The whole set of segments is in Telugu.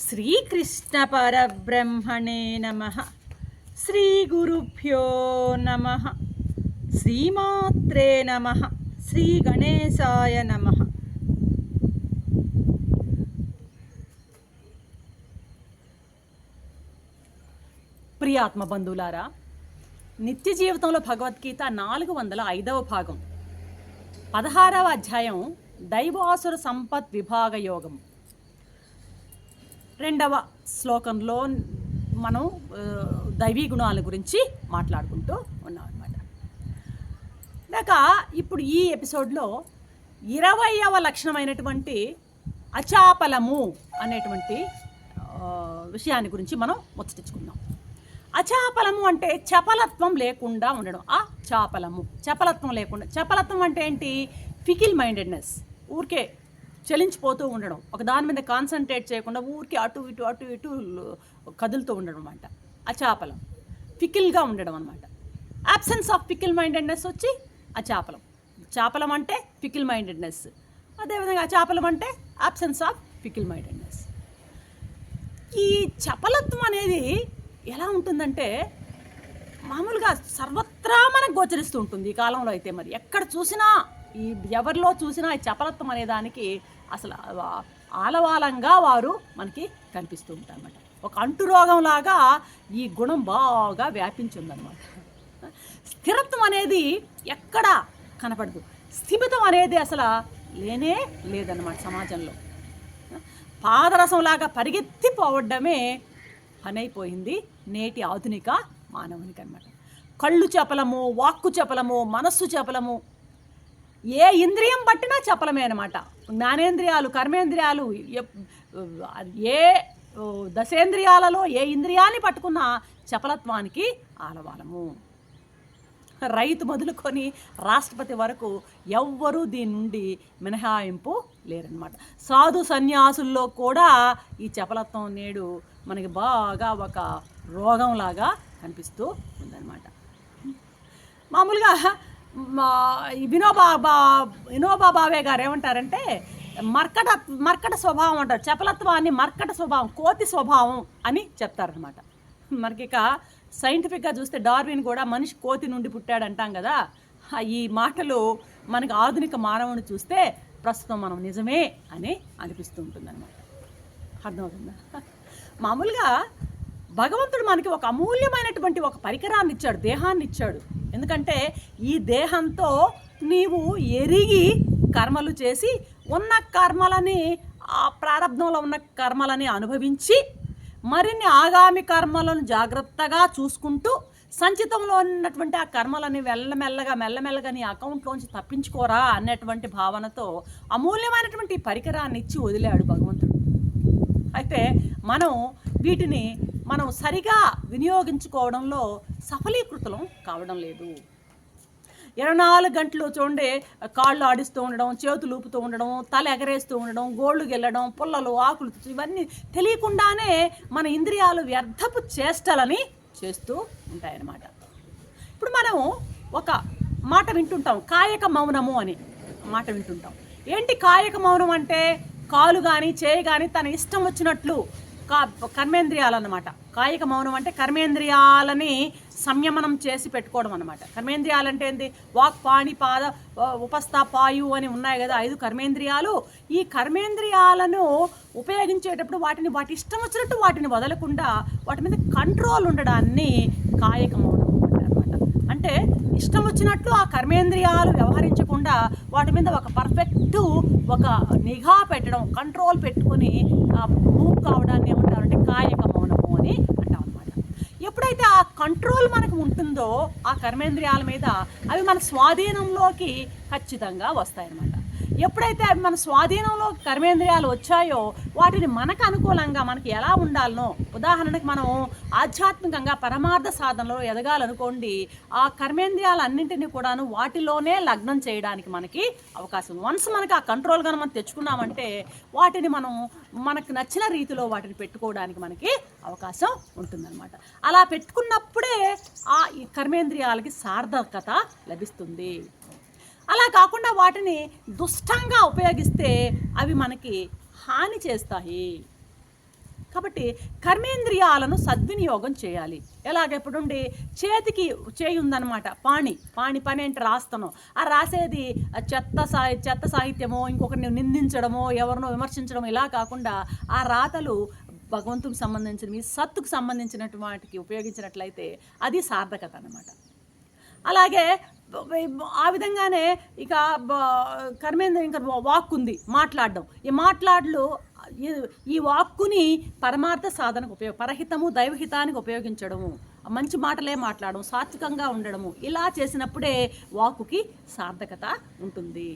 శ్రీకృష్ణ పరబ్రహ్మణే నమః. శ్రీ గురుభ్యో నమః. శ్రీమాత్రే నమః. శ్రీ గణేశాయ నమః. ప్రియాత్మ బంధువులారా, నిత్య జీవితంలో భగవద్గీత 405వ భాగం 16వ అధ్యాయం దైవాసుర సంపత్ విభాగ యోగం. 2వ శ్లోకంలో మనం దైవీ గుణాల గురించి మాట్లాడుకుంటూ ఉన్నాం అన్నమాట. దాకా ఇప్పుడు ఈ ఎపిసోడ్లో 20వ లక్షణమైనటువంటి అచాపలము అనేటువంటి విషయాన్ని గురించి మనం ముచ్చటించుకుందాం. అచాపలము అంటే చపలత్వం లేకుండా ఉండడం. చపలత్వం లేకుండా. చపలత్వం అంటే ఏంటి? ఫికిల్ మైండెడ్నెస్, ఊరికే చలించిపోతూ ఉండడం, ఒక దాని మీద కాన్సన్ట్రేట్ చేయకుండా ఊరికే అటు ఇటు కదులుతూ ఉండడం అనమాట అచాపలం. ఫికిల్గా ఉండడం అనమాట. యాబ్సెన్స్ ఆఫ్ ఫికిల్ మైండెడ్నెస్ వచ్చి అచాపలం. చాపలం అంటే ఫికిల్ మైండెడ్నెస్, అదేవిధంగా అచాపలం అంటే యాబ్సెన్స్ ఆఫ్ ఫికిల్ మైండెడ్నెస్. ఈ చపలత్వం అనేది ఎలా ఉంటుందంటే మామూలుగా సర్వత్రా మనకు గోచరిస్తూ ఉంటుంది ఈ కాలంలో. అయితే మరి ఎక్కడ చూసినా, ఎవరిలో చూసినా ఈ చపలత్వం అనే దానికి అసలు ఆలవాలంగా వారు మనకి కనిపిస్తూ ఉంటారు అన్నమాట. ఒక అంటురోగంలాగా ఈ గుణం బాగా వ్యాపించిందనమాట. స్థిరత్వం అనేది ఎక్కడ కనపడదు. స్థిమితం అనేది అసలు లేనే లేదన్నమాట సమాజంలో. పాదరసంలాగా పరిగెత్తిపోవడమే పనైపోయింది నేటి ఆధునిక మానవునికి అన్నమాట. కళ్ళు చపలము, వాక్కు చపలము, మనస్సు చపలము, ఏ ఇంద్రియం పట్టినా చపలమే అనమాట. జ్ఞానేంద్రియాలు, కర్మేంద్రియాలు, ఏ దశేంద్రియాలలో ఏ ఇంద్రియాన్ని పట్టుకున్నా చపలత్వానికి ఆలవాలము. రైతు మొదలుకొని రాష్ట్రపతి వరకు ఎవ్వరూ దీని నుండి మినహాయింపు లేరనమాట. సాధు సన్యాసుల్లో కూడా ఈ చపలత్వం నేడు మనకి బాగా ఒక రోగంలాగా కనిపిస్తూ ఉందన్నమాట. మామూలుగా వినోబా భావే గారు ఏమంటారంటే మర్కట స్వభావం అంటారు. చపలత్వాన్ని మర్కట స్వభావం, కోతి స్వభావం అని చెప్తారనమాట. మనకి ఇక సైంటిఫిక్గా చూస్తే డార్విన్ కూడా మనిషి కోతి నుండి పుట్టాడు అంటాం కదా. ఈ మాటలు మనకి ఆధునిక మానవుని చూస్తే ప్రస్తుతం మనం నిజమే అని అనిపిస్తూ ఉంటుందన్నమాట. అర్థమవుతుందా? మామూలుగా భగవంతుడు మనకి ఒక అమూల్యమైనటువంటి ఒక పరికరాన్ని ఇచ్చాడు, దేహాన్ని ఇచ్చాడు. ఎందుకంటే ఈ దేహంతో నీవు ఎరిగి కర్మలు చేసి ఉన్న కర్మలని, ఆ ప్రారంభంలో ఉన్న కర్మలని అనుభవించి మరిన్ని ఆగామి కర్మలను జాగ్రత్తగా చూసుకుంటూ సంచితంలో ఉన్నటువంటి ఆ కర్మలని మెల్లమెల్లగా నీ అకౌంట్లోంచి తప్పించుకోరా అన్నటువంటి భావనతో అమూల్యమైనటువంటి పరికరాన్ని ఇచ్చి వదిలాడు భగవంతుడు. అయితే వీటిని మనం సరిగా వినియోగించుకోవడంలో సఫలీకృతం కావడం లేదు. 24 గంటలు చూడండి, కాళ్ళు ఆడిస్తూ ఉండడం, చేతులు ఊపుతూ ఉండడం, తల ఎగరేస్తూ ఉండడం, గోళ్ళు గెల్లడం, పుల్లలు, ఆకులు, ఇవన్నీ తెలియకుండానే మన ఇంద్రియాలు వ్యర్థపు చేష్టలని చేస్తూ ఉంటాయన్నమాట. ఇప్పుడు మనం ఒక మాట వింటుంటాం, కాయక మౌనము అని మాట వింటుంటాం. ఏంటి కాయక మౌనం అంటే? కాలు కానీ చేయి కానీ తన ఇష్టం వచ్చినట్లు కర్మేంద్రియాలు అన్నమాట. కాయిక మౌనం అంటే కర్మేంద్రియాలని సంయమనం చేసి పెట్టుకోవడం అనమాట. కర్మేంద్రియాలు అంటే ఏంటి? వాక్, పాణి, పాద, ఉపస్థ, పాయు అని ఉన్నాయి కదా 5 కర్మేంద్రియాలు. ఈ కర్మేంద్రియాలను ఉపయోగించేటప్పుడు వాటి ఇష్టం వచ్చినట్టు వాటిని వదలకుండా వాటి మీద కంట్రోల్ ఉండడాన్ని కాయక మౌనం అనమాట. అంటే ఇష్టం వచ్చినట్లు ఆ కర్మేంద్రియాలు వ్యవహరించకుండా వాటి మీద ఒక పర్ఫెక్ట్ ఒక నిఘా పెట్టడం, కంట్రోల్ పెట్టుకొని మూవ్ కావడాన్ని ఏమంటారంటే కాయక మౌనము అని అంటాం అన్నమాట. ఎప్పుడైతే ఆ కంట్రోల్ మనకు ఉంటుందో ఆ కర్మేంద్రియాల మీద అవి మన స్వాధీనంలోకి ఖచ్చితంగా వస్తాయన్నమాట. ఎప్పుడైతే అవి మన స్వాధీనంలో కర్మేంద్రియాలు వచ్చాయో వాటిని మనకు అనుకూలంగా మనకి ఎలా ఉండాలనో, ఉదాహరణకు మనం ఆధ్యాత్మికంగా పరమార్థ సాధనలో ఎదగాలనుకోండి, ఆ కర్మేంద్రియాలన్నింటినీ కూడాను వాటిలోనే లగ్నం చేయడానికి మనకి అవకాశం. వన్స్ మనకి ఆ కంట్రోల్ కనుక మనం తెచ్చుకున్నామంటే వాటిని మనం మనకు నచ్చిన రీతిలో వాటిని పెట్టుకోవడానికి మనకి అవకాశం ఉంటుందన్నమాట. అలా పెట్టుకున్నప్పుడే ఆ ఈ కర్మేంద్రియాలకి సార్థకత లభిస్తుంది. అలా కాకుండా వాటిని దుష్టంగా ఉపయోగిస్తే అవి మనకి హాని చేస్తాయి. కాబట్టి కర్మేంద్రియాలను సద్వినియోగం చేయాలి. ఎలాగెప్పుడుండి చేతికి చేయి ఉందన్నమాట, పాణి పని అంటే రాస్తాను, ఆ రాసేది చెత్త సాహిత్యమో ఇంకొకరిని నిందించడమో ఎవరినో విమర్శించడమో ఇలా కాకుండా ఆ రాతలు భగవంతునికి సంబంధించినవి, సత్తుకు సంబంధించినటువంటి వాటికి ఉపయోగించినట్లయితే అది సార్థకత అన్నమాట. అలాగే ఆ విధంగానే ఇక కర్మేంద్రియం ఇంకా వాక్ ఉంది, మాట్లాడడం. ఈ వాక్కుని పరమార్థ సాధనకు పరహితము దైవహితానికి ఉపయోగించడము, మంచి మాటలే మాట్లాడడం, సాత్వికంగా ఉండడము, ఇలా చేసినప్పుడే వాక్కుకి సార్థకత ఉంటుంది.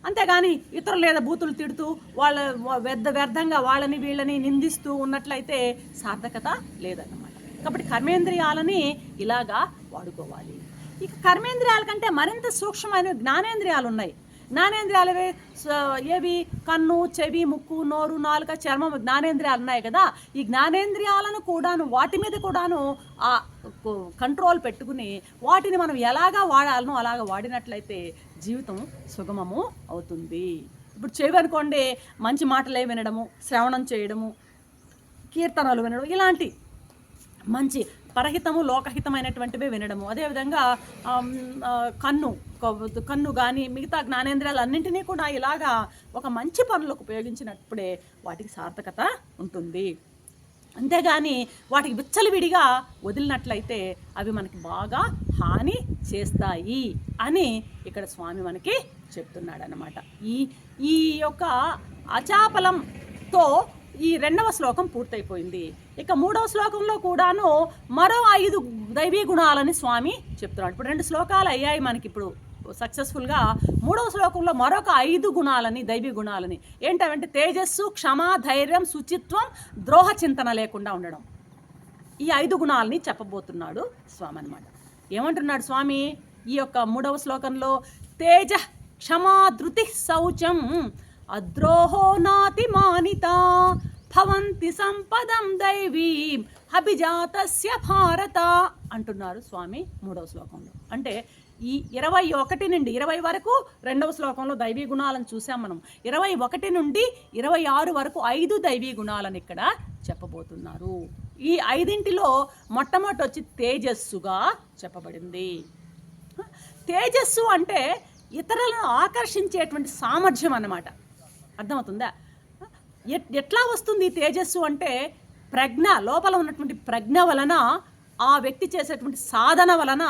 అంతేగాని ఇతరులు లేదా బూతులు తిడుతూ వాళ్ళ వ్యర్థంగా వాళ్ళని వీళ్ళని నిందిస్తూ ఉన్నట్లయితే సార్థకత లేదన్నమాట. కాబట్టి కర్మేంద్రియాలని ఇలాగా వాడుకోవాలి. ఇక కర్మేంద్రియాల కంటే మరింత సూక్ష్మమైన జ్ఞానేంద్రియాలు ఉన్నాయి. జ్ఞానేంద్రియాలు ఏవి? కన్ను, చెవి, ముక్కు, నోరు, నాలుక, చర్మం జ్ఞానేంద్రియాలు ఉన్నాయి కదా. ఈ జ్ఞానేంద్రియాలను కూడాను వాటి మీద కూడాను ఆ కంట్రోల్ పెట్టుకుని వాటిని మనం ఎలాగా వాడాలనో అలాగా వాడినట్లయితే జీవితం సుగమము అవుతుంది. ఇప్పుడు చెవి అనుకోండి, మంచి మాటలే వినడము, శ్రవణం చేయడము, కీర్తనలు వినడం, ఇలాంటి మంచి పరహితము లోకహితమైనటువంటివే వినడము. అదేవిధంగా కన్ను కానీ మిగతా జ్ఞానేంద్రియాలు అన్నింటినీ కూడా ఇలాగా ఒక మంచి పనులకు ఉపయోగించినప్పుడే వాటికి సార్థకత ఉంటుంది. అంతేగాని వాటికి విచ్చలవిడిగా వదిలినట్లయితే అవి మనకి బాగా హాని చేస్తాయి అని ఇక్కడ స్వామి మనకి చెప్తున్నాడు అన్నమాట. ఈ యొక్క అచాపలంతో ఈ 2వ శ్లోకం పూర్తయిపోయింది. ఇక 3వ శ్లోకంలో కూడాను మరో 5 దైవీ గుణాలని స్వామి చెప్తున్నాడు. ఇప్పుడు 2 శ్లోకాలు అయ్యాయి మనకి ఇప్పుడు సక్సెస్ఫుల్గా. 3వ శ్లోకంలో మరొక 5 గుణాలని, దైవీ గుణాలని. ఏంటంటే తేజస్సు, క్షమ, ధైర్యం, శుచిత్వం, ద్రోహ చింతన లేకుండా ఉండడం. ఈ 5 గుణాలని చెప్పబోతున్నాడు స్వామి అన్నమాట. ఏమంటున్నాడు స్వామి ఈ యొక్క 3వ శ్లోకంలో? తేజ క్షమా ధృతి శౌచం అద్రోహో నాతి మానిత భవంతి సంపదం దైవీం అభిజాతస్య భారత అంటున్నారు స్వామి 3వ శ్లోకంలో. అంటే ఈ 21 నుండి 20 వరకు 2వ శ్లోకంలో దైవీ గుణాలను చూసాం మనం. 21 నుండి 26 వరకు 5 దైవీ గుణాలను ఇక్కడ చెప్పబోతున్నారు. ఈ 5 మొట్టమొదటి వచ్చి తేజస్సుగా చెప్పబడింది. తేజస్సు అంటే ఇతరులను ఆకర్షించేటువంటి సామర్థ్యం అన్నమాట. అర్థమవుతుందా? ఎట్లా వస్తుంది తేజస్సు అంటే ప్రజ్ఞ, లోపల ఉన్నటువంటి ప్రజ్ఞ వలన, ఆ వ్యక్తి చేసేటువంటి సాధన వలన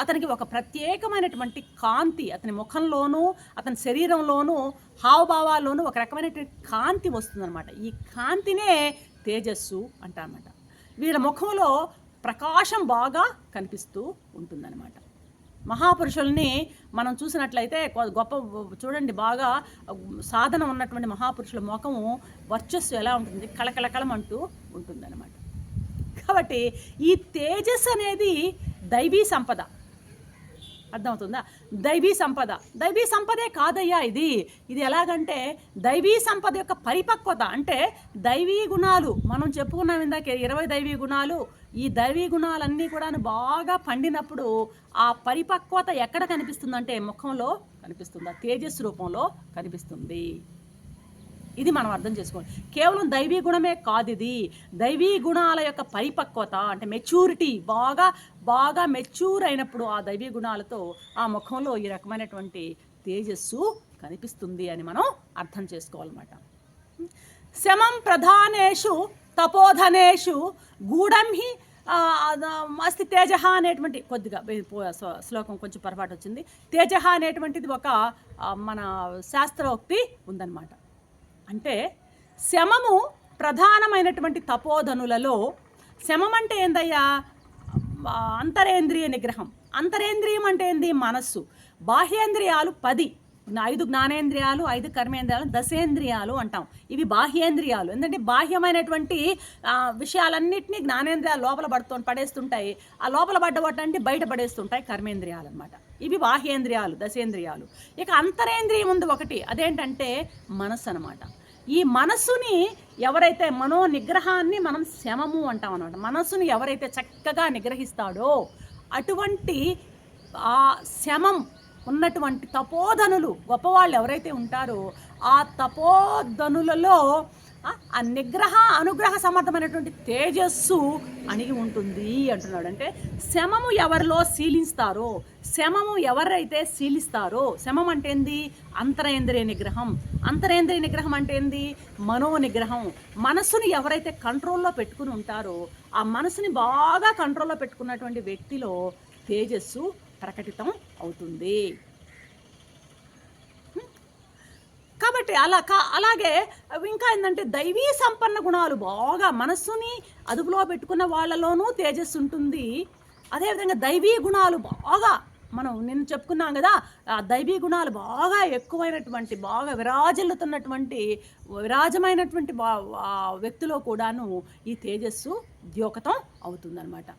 అతనికి ఒక ప్రత్యేకమైనటువంటి కాంతి, అతని ముఖంలోనూ అతని శరీరంలోనూ హావభావాల్లోనూ ఒక రకమైనటువంటి కాంతి వస్తుందన్నమాట. ఈ కాంతినే తేజస్సు అంటారన్నమాట. వీళ్ళ ముఖంలో ప్రకాశం బాగా కనిపిస్తూ ఉంటుందన్నమాట. మహాపురుషుల్ని మనం చూసినట్లయితే గొప్ప చూడండి, బాగా సాధన ఉన్నటువంటి మహాపురుషుల ముఖము వర్చస్సు ఎలా ఉంటుంది? కళకళకళమంటూ ఉంటుందన్నమాట. కాబట్టి ఈ తేజస్సు అనేది దైవీ సంపద. అర్థమవుతుందా? దైవీ సంపదే కాదయ్యా ఇది ఎలాగంటే దైవీ సంపద యొక్క పరిపక్వత. అంటే దైవీ గుణాలు మనం చెప్పుకున్నాం ఇందాక 20 దైవీ గుణాలు. ఈ దైవీ గుణాలన్నీ కూడా బాగా పండినప్పుడు ఆ పరిపక్వత ఎక్కడ కనిపిస్తుందంటే ముఖంలో కనిపిస్తుంది, ఆ తేజస్సు రూపంలో కనిపిస్తుంది. ఇది మనం అర్థం చేసుకోవాలి. కేవలం దైవీ గుణమే కాదు, ఇది దైవీ గుణాల యొక్క పరిపక్వత అంటే మెచ్యూరిటీ. బాగా మెచ్యూర్ అయినప్పుడు ఆ దైవీ గుణాలతో ఆ ముఖంలో ఈ రకమైనటువంటి తేజస్సు కనిపిస్తుంది అని మనం అర్థం చేసుకోవాలన్నమాట. శమం ప్రధానేషు తపోధనేషు గూఢం హి అస్తి తేజ అనేటువంటి, కొద్దిగా శ్లోకం కొంచెం పొరపాటు వచ్చింది. తేజ అనేటువంటిది ఒక మన శాస్త్రోక్తి ఉందన్నమాట. అంటే శమము ప్రధానమైనటువంటి తపోధనులలో, శమం అంటే ఏందయ్యా? అంతరేంద్రియ నిగ్రహం. అంతరేంద్రియం అంటే ఏంది? మనస్సు. బాహ్యేంద్రియాలు 10, 5 జ్ఞానేంద్రియాలు, 5 కర్మేంద్రియాలు, దశేంద్రియాలు అంటాం. ఇవి బాహ్యేంద్రియాలు. ఎందుకంటే బాహ్యమైనటువంటి విషయాలన్నింటినీ జ్ఞానేంద్రియాలు లోపల పడేస్తుంటాయి. ఆ లోపల పడ్డవాటంటే బయట పడేస్తుంటాయి కర్మేంద్రియాలు అనమాట. ఇవి బాహ్యేంద్రియాలు, దశేంద్రియాలు. ఇక అంతరేంద్రియం ఉంది ఒకటి, అదేంటంటే మనస్సు అనమాట. ఈ మనస్సుని ఎవరైతే మనో నిగ్రహాన్ని మనం శమము అంటాం అన్నమాట. మనస్సుని ఎవరైతే చక్కగా నిగ్రహిస్తాడో అటువంటి ఆ శమం ఉన్నటువంటి తపోధనులు గొప్పవాళ్ళు ఎవరైతే ఉంటారో ఆ తపోధనులలో ఆ నిగ్రహ అనుగ్రహ సమర్థమైనటువంటి తేజస్సు అణిగి ఉంటుంది అంటున్నాడు. అంటే శమము ఎవరిలో శీలిస్తారో, శమము ఎవరైతే శీలిస్తారో, శమం అంటే ఏంది? అంతరేంద్రియ నిగ్రహం. అంతరేంద్రియ నిగ్రహం అంటే ఏంది? మనో నిగ్రహం. మనసుని ఎవరైతే కంట్రోల్లో పెట్టుకుని ఉంటారో, ఆ మనసుని బాగా కంట్రోల్లో పెట్టుకున్నటువంటి వ్యక్తిలో తేజస్సు ప్రకటితం అవుతుంది. కాబట్టి అలాగే ఇంకా ఏంటంటే దైవీ సంపన్న గుణాలు బాగా మనస్సుని అదుపులో పెట్టుకున్న వాళ్ళలోనూ తేజస్సు ఉంటుంది. అదేవిధంగా దైవీ గుణాలు బాగా నిన్న చెప్పుకున్నాం కదా, ఆ దైవీ గుణాలు బాగా ఎక్కువైనటువంటి, బాగా విరాజమైనటువంటి వ్యక్తిలో కూడాను ఈ తేజస్సు ద్యోతకం అవుతుందన్నమాట.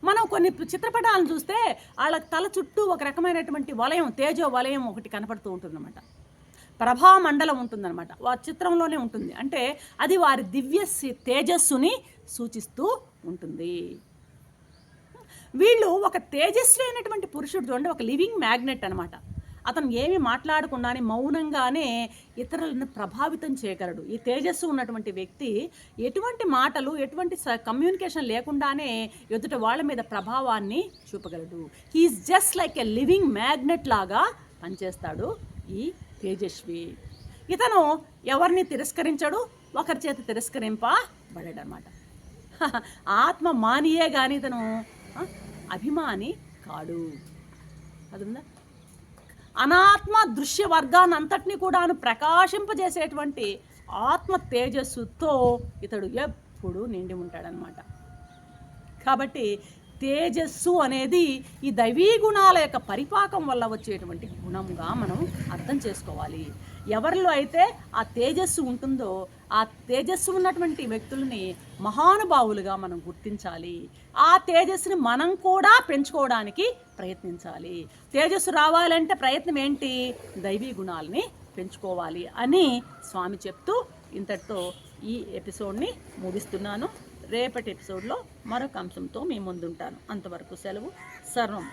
మనం కొన్ని చిత్రపటాలను చూస్తే వాళ్ళ తల చుట్టూ ఒక రకమైనటువంటి వలయం, తేజో వలయం ఒకటి కనపడుతూ ఉంటుందన్నమాట. ప్రభామండలం ఉంటుందన్నమాట. వారి చిత్రంలోనే ఉంటుంది. అంటే అది వారి దివ్య తేజస్సుని సూచిస్తూ ఉంటుంది. వీళ్ళు ఒక తేజస్వి అయినటువంటి పురుషుడు చూడండి, ఒక లివింగ్ మ్యాగ్నెట్ అనమాట. అతను ఏమి మాట్లాడకుండానే మౌనంగానే ఇతరులను ప్రభావితం చేయగలడు. ఈ తేజస్సు ఉన్నటువంటి వ్యక్తి ఎటువంటి మాటలు, ఎటువంటి కమ్యూనికేషన్ లేకుండానే ఎదుట వాళ్ళ మీద ప్రభావాన్ని చూపగలడు. He is just like a living magnet లాగా పనిచేస్తాడు ఈ తేజస్వి. ఇతను ఎవరిని తిరస్కరించడు, ఒకరి చేత తిరస్కరింపబడాడు అనమాట. ఆత్మ మానియే కానీ ఇతను అభిమాని కాడు. అదుందా? అనాత్మ దృశ్య వర్గాన్ని అంతటినీ కూడాను ప్రకాశింపజేసేటువంటి ఆత్మ తేజస్సుతో ఇతడు ఎప్పుడు నిండి ఉంటాడనమాట. కాబట్టి తేజస్సు అనేది ఈ దైవీ గుణాల యొక్క పరిపాకం వల్ల వచ్చేటువంటి గుణంగా మనం అర్థం చేసుకోవాలి. ఎవరిలో అయితే ఆ తేజస్సు ఉంటుందో ఆ తేజస్సు ఉన్నటువంటి వ్యక్తులని మహానుభావులుగా మనం గుర్తించాలి. ఆ తేజస్సుని మనం కూడా పెంచుకోవడానికి ప్రయత్నించాలి. తేజస్సు రావాలంటే ప్రయత్నం ఏంటి? దైవీ గుణాలని పెంచుకోవాలి అని స్వామి చెప్తూ ఇంతటితో ఈ ఎపిసోడ్ని ముగిస్తున్నాను. రేపటి ఎపిసోడ్లో మరొక అంశంతో మీ ముందుంటాను. అంతవరకు సెలవు. సర్వం.